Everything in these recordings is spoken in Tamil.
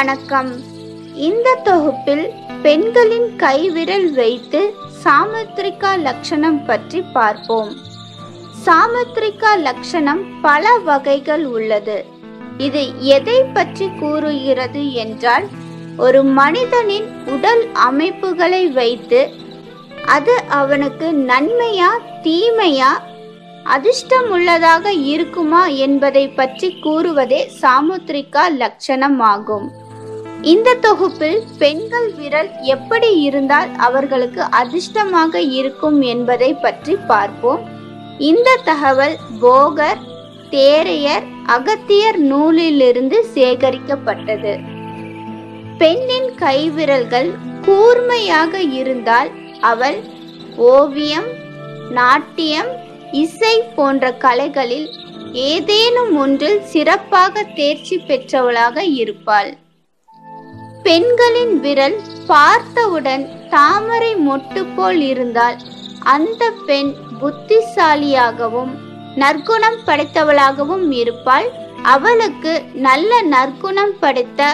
வணக்கம். இந்த தொகுப்பில் பெண்களின் கைவிரல் வைத்து சாமுத்திரிகா லட்சணம் பற்றி பார்ப்போம். சாமுத்திரிகா லட்சணம் பல வகைகள் உள்ளது. இது எதை பற்றி கூறுகிறது என்றால், ஒரு மனிதனின் உடல் அமைப்புகளை வைத்து அது அவனுக்கு நன்மையா தீமையா அதிர்ஷ்டம் உள்ளதாக இருக்குமா என்பதை பற்றி கூறுவதே சாமுத்திரிகா லட்சணம் ஆகும். இந்த தொகுப்பில் பெண்கள் விரல் எப்படி இருந்தால் அவர்களுக்கு அதிர்ஷ்டமாக இருக்கும் என்பதை பற்றி பார்ப்போம். இந்த தகவல் போகர், தேரையர், அகத்தியர் நூலிலிருந்து சேகரிக்கப்பட்டது. பெண்ணின் கைவிரல்கள் கூர்மையாக இருந்தால் அவள் ஓவியம், நாட்டியம், இசை போன்ற கலைகளில் ஏதேனும் ஒன்றில் சிறப்பாக தேர்ச்சி பெற்றவளாக இருப்பாள். பெண்களின் விரல் பார்த்தவுடன் தாமரை மொட்டு போல் இருந்தால் அந்த பெண் புத்திசாலியாகவும் நற்குணம் படைத்தவளாகவும் இருப்பாள். அவளுக்கு நல்ல நற்குணம் படைத்த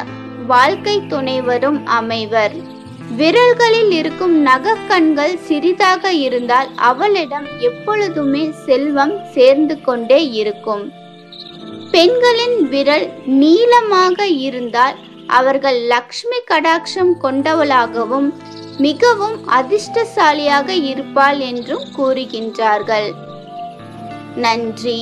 வாழ்க்கை துணைவரும் அமைவர். விரல்களில் இருக்கும் நகக்கண்கள் சிறிதாக இருந்தால் அவளிடம் எப்பொழுதுமே செல்வம் சேர்ந்து கொண்டே இருக்கும். பெண்களின் விரல் நீளமாக இருந்தால் அவர்கள் லக்ஷ்மி கடாட்சம் கொண்டவளாகவும் மிகவும் அதிர்ஷ்டசாலியாக இருப்பாள் என்றும் கூறுகின்றார்கள். நன்றி.